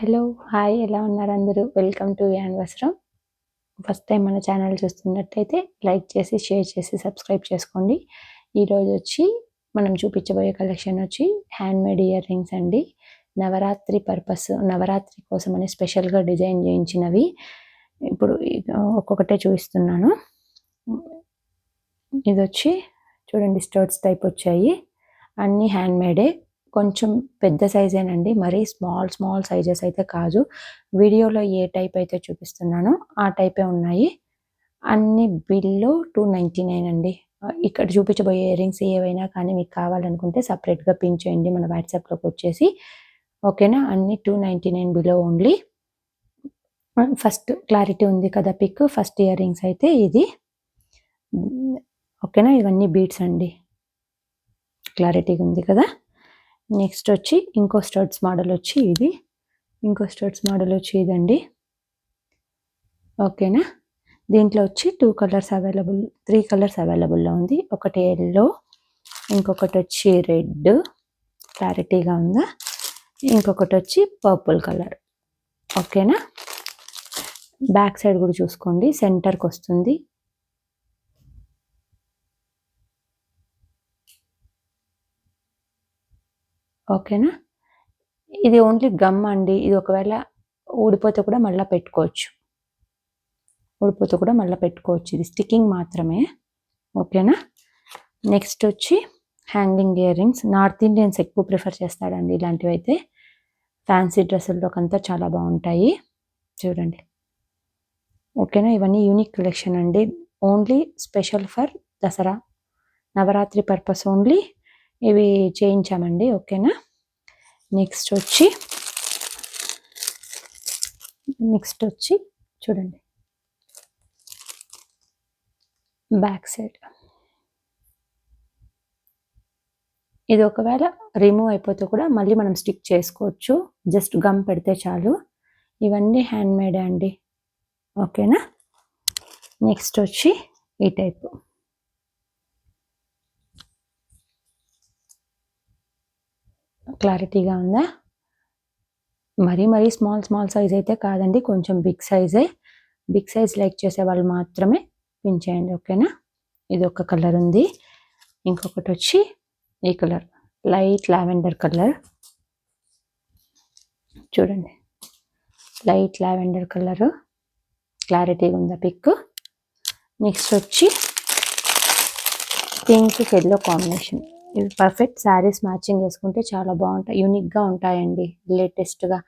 Hello! Hi! ఎలా ఉన్నారు అందరూ? వెల్కమ్ టు యాన్వస్రం. ఫస్ట్ టైం మన ఛానల్ చూస్తున్నట్టయితే లైక్ చేసి, షేర్ చేసి, సబ్స్క్రైబ్ చేసుకోండి. ఈరోజొచ్చి మనం చూపించబోయే కలెక్షన్ వచ్చి హ్యాండ్‌మేడ్ ఇయర్ రింగ్స్ అండి. నవరాత్రి కోసమని స్పెషల్‌గా డిజైన్ చేయించినవి. ఇప్పుడు ఒక్కొక్కటే చూపిస్తున్నాను. ఇదొచ్చి చూడండి, స్టడ్స్ టైప్ వచ్చాయి. అన్నీ హ్యాండ్‌మేడే. కొంచెం పెద్ద సైజేనండి, మరీ స్మాల్ సైజెస్ అయితే కాదు. వీడియోలో ఏ టైప్ అయితే చూపిస్తున్నానో ఆ టైపే ఉన్నాయి. అన్ని బిల్లు 299 అండి. ఇక్కడ చూపించబోయే ఇయర్ రింగ్స్ ఏవైనా కానీ మీకు కావాలనుకుంటే సపరేట్‌గా పిన్ చేయండి మన వాట్సాప్‌లోకి వచ్చేసి. ఓకేనా? అన్నీ 299 బిలో ఓన్లీ. ఫస్ట్ క్లారిటీ ఉంది కదా పిక్. ఫస్ట్ ఇయర్ రింగ్స్ అయితే ఇది. ఓకేనా? ఇవన్నీ బీడ్స్ అండి. క్లారిటీగా ఉంది కదా. నెక్స్ట్ వచ్చి ఇంకో స్టడ్స్ మోడల్ వచ్చి ఇది. ఇంకో స్టడ్స్ మోడల్ వచ్చి ఇదండి. ఓకేనా? దీంట్లో వచ్చి 3 కలర్స్ అవైలబుల్లో ఉంది. ఒకటి ఎల్లో, ఇంకొకటి వచ్చి రెడ్. క్లారిటీగా ఉందా? ఇంకొకటి వచ్చి పర్పుల్ కలర్. ఓకేనా? బ్యాక్ సైడ్ కూడా చూసుకోండి, సెంటర్కి వస్తుంది. ఓకేనా? ఇది ఓన్లీ గమ్ అండి. ఇది ఒకవేళ ఊడిపోతే కూడా మళ్ళీ పెట్టుకోవచ్చు. ఇది స్టిక్కింగ్ మాత్రమే. ఓకేనా? నెక్స్ట్ వచ్చి hanging ear rings. North Indians ఎక్కువ ప్రిఫర్ చేస్తారండి ఇలాంటివి అయితే. ఫ్యాన్సీ డ్రెస్సుల్లోకంతా చాలా బాగుంటాయి. చూడండి. ఓకేనా? ఇవన్నీ యూనిక్ కలెక్షన్ అండి. Only special for Dussehra Navratri purpose only ఇవి చేయించామండి. ఓకేనా? నెక్స్ట్ వచ్చి చూడండి, బ్యాక్ సైడ్ ఇది ఒకవేళ రిమూవ్ అయిపోతే కూడా మళ్ళీ మనం స్టిక్ చేసుకోవచ్చు. జస్ట్ గమ్ పెడితే చాలు. ఇవన్నీ హ్యాండ్మేడ్ అండి. ఓకేనా? నెక్స్ట్ వచ్చి ఈ టైపు. క్లారిటీగా ఉందా? మరీ స్మాల్ సైజ్ అయితే కాదండి, కొంచెం బిగ్ సైజే. బిగ్ సైజ్ లైక్ చేసే వాళ్ళు మాత్రమే పిన్ చేయండి. ఓకేనా? ఇది ఒక కలర్ ఉంది. ఇంకొకటి వచ్చి ఈ కలర్, లైట్ లావెండర్ కలర్. చూడండి, లైట్ లావెండర్ కలర్. క్లారిటీగా ఉందా పిక్? నెక్స్ట్ వచ్చి పింక్ ఎల్లో కాంబినేషన్. ఇవి పర్ఫెక్ట్ శారీస్ మ్యాచింగ్ చేసుకుంటే చాలా బాగుంటాయి, యూనిక్గా ఉంటాయండి. లేటెస్ట్గా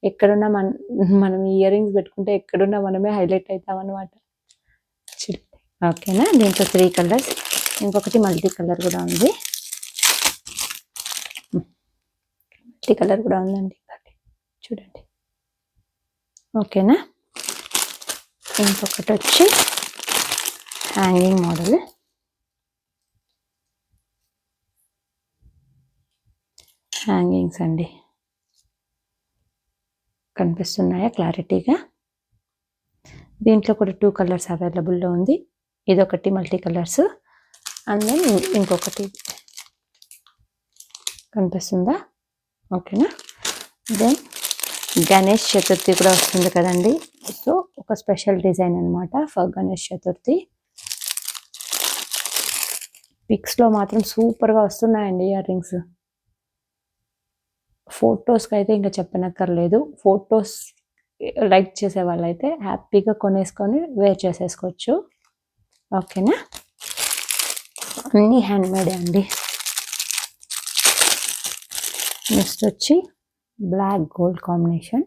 ఎక్కడున్నా మనం ఇయర్ రింగ్స్ పెట్టుకుంటే ఎక్కడున్నా మనమే హైలైట్ అవుతాం అనమాట. ఓకేనా? దీంట్లో 3 కలర్స్. ఇంకొకటి మల్టీ కలర్ కూడా ఉంది. ఉందండి. చూడండి. ఓకేనా? ఇంకొకటి వచ్చి హ్యాంగింగ్ మోడల్. హ్యాంగింగ్స్ అండి. కనిపిస్తున్నాయా క్లారిటీగా? దీంట్లో కూడా 2 కలర్స్ అవైలబుల్లో ఉంది. ఇదొకటి మల్టీ కలర్స్, అండ్ దెన్ ఇంకొకటి. కనిపిస్తుందా? ఓకేనా? దెన్ గణేష్ చతుర్థి కూడా వస్తుంది కదండి. సో ఒక స్పెషల్ డిజైన్ అనమాట ఫర్ గణేష్ చతుర్థి. పిక్స్లో మాత్రం సూపర్గా వస్తున్నాయండి ఇయర్ రింగ్స్. ఫొటోస్కి అయితే ఇంకా చెప్పనక్కర్లేదు. ఫొటోస్ లైక్ చేసే వాళ్ళైతే హ్యాపీగా కొనేసుకొని వేర్ చేసేసుకోవచ్చు. ఓకేనా? అన్నీ హ్యాండ్మేడే అండి. నెక్స్ట్ వచ్చి black gold combination.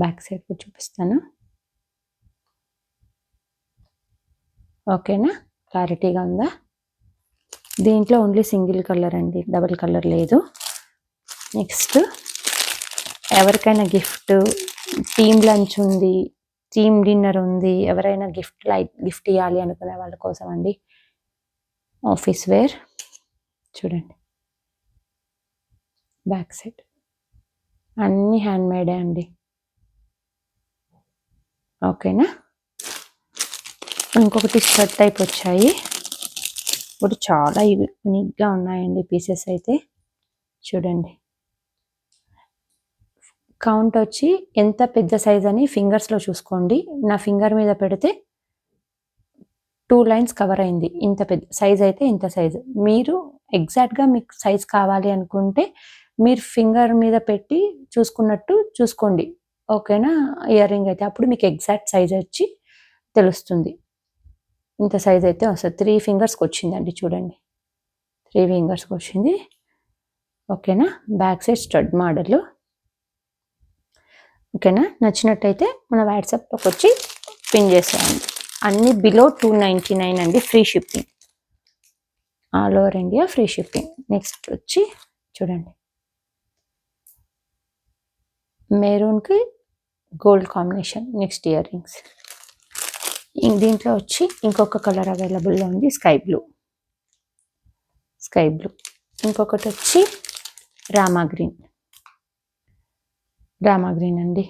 Back side కూడా చూపిస్తాను. ఓకేనా? క్లారిటీగా ఉందా? దీంట్లో ఓన్లీ సింగిల్ కలర్ అండి, డబుల్ కలర్ లేదు. నెక్స్ట్ ఎవరికైనా గిఫ్ట్, టీమ్ లంచ్ ఉంది, టీమ్ డిన్నర్ ఉంది, ఎవరైనా గిఫ్ట్ ఇవ్వాలి అనుకునే వాళ్ళ కోసం అండి. Office wear. చూడండి, బ్యాక్ సైడ్ అన్నీ హ్యాండ్మేడే అండి. ఓకేనా? ఇంకొకటి షర్ట్ టైప్ వచ్చాయి. ఇప్పుడు చాలా యూనిక్గా ఉన్నాయండి పీసెస్ అయితే. చూడండి, కౌంట్ వచ్చి ఎంత పెద్ద సైజ్ అని ఫింగర్స్లో చూసుకోండి. నా ఫింగర్ మీద పెడితే 2 లైన్స్ కవర్ అయింది. ఇంత పెద్ద సైజ్ అయితే ఇంత సైజు. మీరు ఎగ్జాక్ట్గా మీకు సైజ్ కావాలి అనుకుంటే మీరు ఫింగర్ మీద పెట్టి చూసుకున్నట్టు చూసుకోండి. ఓకేనా? ఇయర్ రింగ్ అయితే అప్పుడు మీకు ఎగ్జాక్ట్ సైజ్ వచ్చి తెలుస్తుంది. ఇంత సైజ్ అయితే వస్తుంది. 3 ఫింగర్స్కి వచ్చిందండి చూడండి. 3 ఫింగర్స్కి వచ్చింది. ఓకేనా? Back side stud model. ఓకేనా? నచ్చినట్టయితే మన వాట్సాప్లోకి వచ్చి పిన్ చేసేయండి. అన్నీ బిలో 299 అండి. Free shipping, all over India free shipping. Next వచ్చి చూడండి, మెరూన్కి gold combination next earrings. దీంట్లో వచ్చి ఇంకొక కలర్ అవైలబుల్లో ఉంది, స్కై బ్లూ. ఇంకొకటి వచ్చి రామా గ్రీన్ అండి.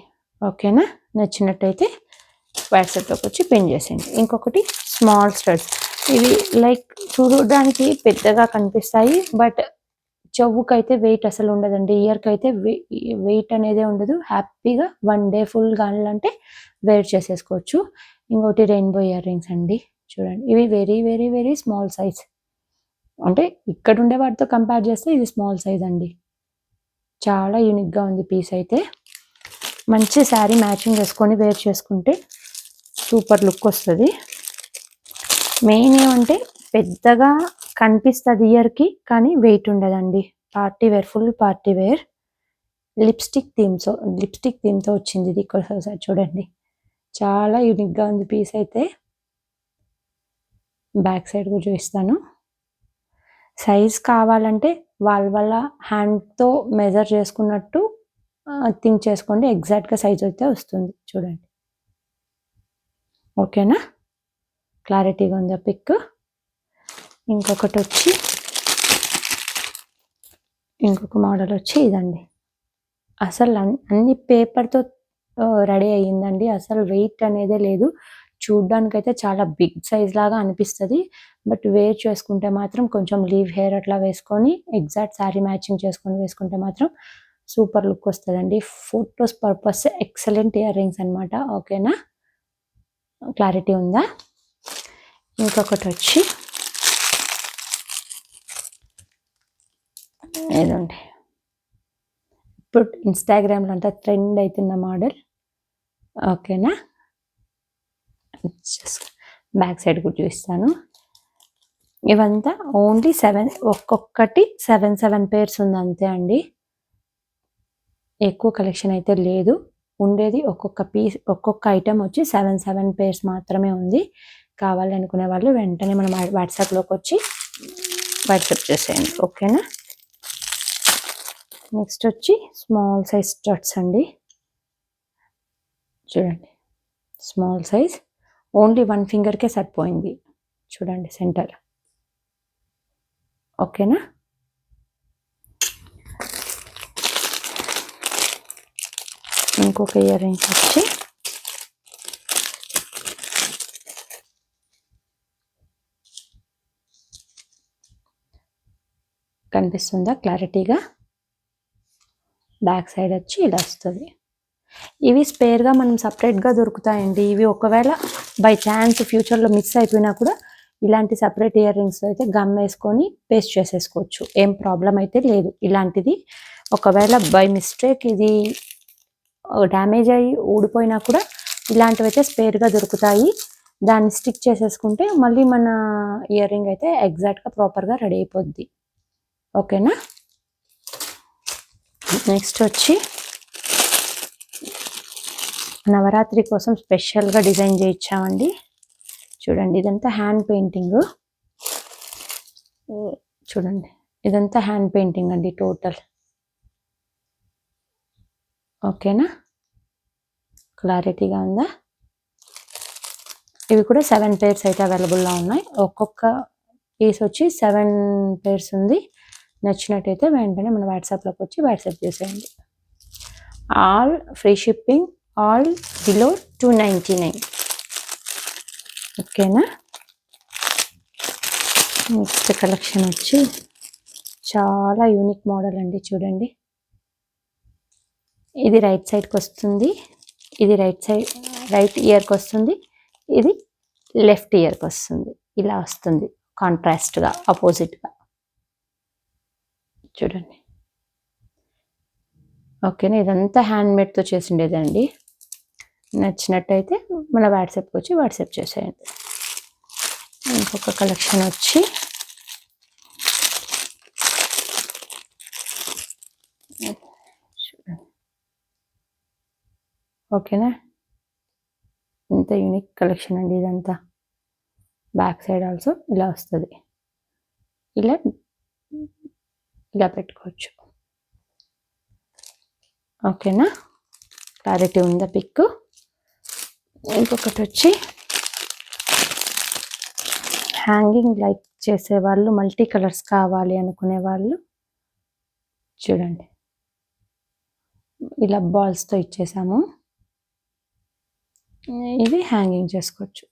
ఓకేనా? నచ్చినట్టయితే వాట్సాప్లోకి వచ్చి పిన్ చేసేయండి. ఇంకొకటి స్మాల్ స్టడ్స్. ఇవి లైక్ చూడడానికి పెద్దగా కనిపిస్తాయి, బట్ చెవుకైతే వెయిట్ అసలు ఉండదండి. ఇయర్కి అయితే వెయిట్ అనేది ఉండదు. హ్యాపీగా 1 డే ఫుల్ కావాలంటే వేర్ చేసేసుకోవచ్చు. ఇంకోటి రెయిన్బో ఇయర్ రింగ్స్ అండి. చూడండి, ఇవి very very very small size. అంటే ఇక్కడ ఉండే వాటితో కంపేర్ చేస్తే ఇది స్మాల్ సైజ్ అండి. చాలా యూనిక్గా ఉంది పీస్ అయితే. మంచి శారీ మ్యాచింగ్ వేసుకొని వేర్ చేసుకుంటే సూపర్ లుక్ వస్తుంది. మెయిన్ ఏమంటే పెద్దగా కనిపిస్తుంది ఇయర్కి, కానీ వెయిట్ ఉండదండి. Party wear, full party wear. Lipstick థీమ్తో వచ్చింది ఇది. ఇక్కడ చూడండి, చాలా యూనిక్గా ఉంది పీస్ అయితే. బ్యాక్ సైడ్ కూడా చూపిస్తాను. సైజ్ కావాలంటే వాళ్ళ హ్యాండ్తో మెజర్ చేసుకున్నట్టు థింక్ చేసుకోండి. ఎగ్జాక్ట్గా సైజ్ అయితే వస్తుంది. చూడండి, ఓకేనా? క్లారిటీగా ఉంది పిక్. ఇంకొకటి వచ్చి ఇంకొక మోడల్ వచ్చి ఇదండి. అసలు అన్ని పేపర్తో రెడీ అయ్యిందండి. అసలు వెయిట్ అనేదే లేదు. చూడ్డానికైతే చాలా బిగ్ సైజ్ లాగా అనిపిస్తుంది, బట్ వేర్ చేసుకుంటే మాత్రం కొంచెం లీవ్ హెయిర్ అట్లా వేసుకొని ఎగ్జాక్ట్ శారీ మ్యాచింగ్ చేసుకొని వేసుకుంటే మాత్రం సూపర్ లుక్ వస్తుందండి. Photos purpose excellent ear rings అనమాట. ఓకేనా? క్లారిటీ ఉందా? ఇంకొకటి వచ్చి ఏదండి, ఇప్పుడు ఇన్స్టాగ్రామ్లో అంతా ట్రెండ్ అవుతున్న మోడల్. ఓకేనా? బ్యాక్ సైడ్ కూడా చూపిస్తాను. ఇవంతా ఓన్లీ 7, ఒక్కొక్కటి 7 పేర్స్ ఉంది అంతే అండి. ఎక్కువ కలెక్షన్ అయితే లేదు. ఉండేది ఒక్కొక్క ఐటెం వచ్చి 7 పేర్స్ మాత్రమే ఉంది. కావాలనుకునే వాళ్ళు వెంటనే మనం వాట్సాప్లోకి వచ్చి వాట్సాప్ చేసేయండి. ఓకేనా? నెక్స్ట్ వచ్చి స్మాల్ సైజ్ స్టడ్స్ అండి. చూడండి, స్మాల్ సైజ్, ఓన్లీ 1 ఫింగర్కే సరిపోయింది. చూడండి సెంటర్. ఓకేనా? ఇంకొక ఇయర్ రింగ్స్ వచ్చి కనిపిస్తుందా క్లారిటీగా? బ్యాక్ సైడ్ వచ్చి ఇలా వస్తుంది. ఇవి స్పేర్గా మనం సపరేట్గా దొరుకుతాయండి. ఇవి ఒకవేళ బై ఛాన్స్ ఫ్యూచర్లో మిస్ అయిపోయినా కూడా ఇలాంటి సపరేట్ ఇయర్ రింగ్స్ అయితే గమ్ వేసుకొని పేస్ట్ చేసేసుకోవచ్చు. ఏం ప్రాబ్లం అయితే లేదు. ఇలాంటిది ఒకవేళ బై మిస్టేక్ ఇది డ్యామేజ్ అయ్యి ఊడిపోయినా కూడా ఇలాంటివి అయితే స్పేర్గా దొరుకుతాయి. దాన్ని స్టిక్ చేసేసుకుంటే మళ్ళీ మన ఇయర్ రింగ్ అయితే ఎగ్జాక్ట్గా ప్రాపర్గా రెడీ అయిపోద్ది. ఓకేనా? నెక్స్ట్ వచ్చి నవరాత్రి కోసం స్పెషల్గా డిజైన్ చేయించామండి. చూడండి, ఇదంతా హ్యాండ్ పెయింటింగ్. చూడండి, ఇదంతా హ్యాండ్ పెయింటింగ్ అండి టోటల్. ఓకేనా? క్లారిటీగా ఉందా? ఇవి కూడా 7 పేర్స్ అయితే అవైలబుల్లో ఉన్నాయి. ఒక్కొక్క పీస్ వచ్చి 7 పేర్స్ ఉంది. నచ్చినట్టయితే వెంటనే మన వాట్సాప్లోకి వచ్చి వాట్సాప్ చేసేయండి. All free shipping, all below 299. ఓకేనా? నెక్స్ట్ కలెక్షన్ వచ్చి చాలా యూనిక్ మోడల్ అండి. చూడండి, ఇది రైట్ సైడ్కి వస్తుంది, ఇది రైట్ ఇయర్కి వస్తుంది, ఇది లెఫ్ట్ ఇయర్కి వస్తుంది. ఇలా వస్తుంది కాంట్రాస్ట్గా, ఆపోజిట్గా. చూడండి. ఓకేనా, ఇదంతా హ్యాండ్మేడ్తో చేసిండేదండి. నచ్చినట్టయితే మన వాట్సాప్కి వచ్చి వాట్సాప్ చేసేయండి. ఇంకొక కలెక్షన్ వచ్చి ఓకేనా, ఇంత యూనిక్ కలెక్షన్ అండి ఇదంతా. బ్యాక్ సైడ్ ఆల్సో ఇలా వస్తుంది, ఇలా ఇలా పెట్టుకోవచ్చు. ఓకేనా, క్లారిటీ ఉందా పిక్? ఇంకొకటి వచ్చి హ్యాంగింగ్ లైక్ చేసేవాళ్ళు, మల్టీ కలర్స్ కావాలి అనుకునే వాళ్ళు చూడండి, ఇలా బాల్స్తో ఇచ్చేసాము. ఇది హ్యాంగింగ్ చేసుకోవచ్చు.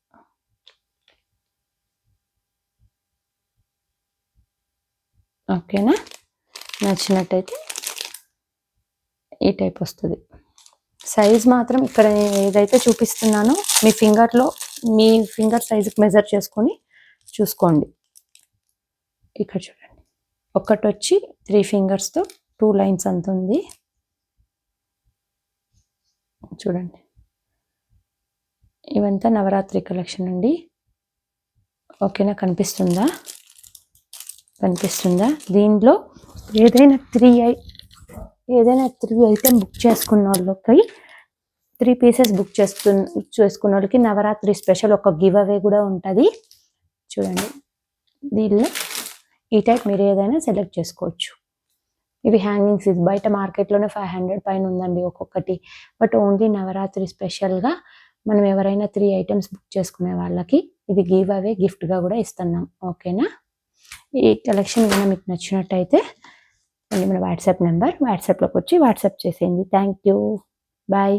ఓకేనా, నచ్చినట్టయితే ఈ టైప్ వస్తుంది. సైజ్ మాత్రం ఇక్కడ ఏదైతే చూపిస్తున్నానో మీ ఫింగర్ సైజుకి మెజర్ చేసుకొని చూసుకోండి. ఇక్కడ చూడండి, ఒకటి వచ్చి 3 ఫింగర్స్తో 2 లైన్స్ అంత ఉంది. చూడండి, ఇవంతా నవరాత్రి కలెక్షన్ అండి. ఓకేనా, కనిపిస్తుందా? దీనిలో ఏదైనా 3 ఐటెం బుక్ చేసుకున్న వాళ్ళకి, 3 పీసెస్ బుక్ చేసుకున్న వాళ్ళకి నవరాత్రి స్పెషల్ ఒక గివ్ అవే కూడా ఉంటుంది. చూడండి, దీనిలో ఈ టైప్ మీరు ఏదైనా సెలెక్ట్ చేసుకోవచ్చు. ఇవి హ్యాంగింగ్స్, ఇది బయట మార్కెట్లోనే 500 పైన ఉందండి ఒక్కొక్కటి. బట్ ఓన్లీ నవరాత్రి స్పెషల్గా మనం ఎవరైనా 3 ఐటమ్స్ బుక్ చేసుకునే వాళ్ళకి ఇది గివ్ అవే గిఫ్ట్గా కూడా ఇస్తున్నాం. ఓకేనా, ఈ కలెక్షన్ కన్నా మీకు నచ్చినట్టయితే మన వాట్సాప్ నెంబర్, వాట్సాప్లోకి వచ్చి వాట్సాప్ చేసేయండి. Thank you, bye.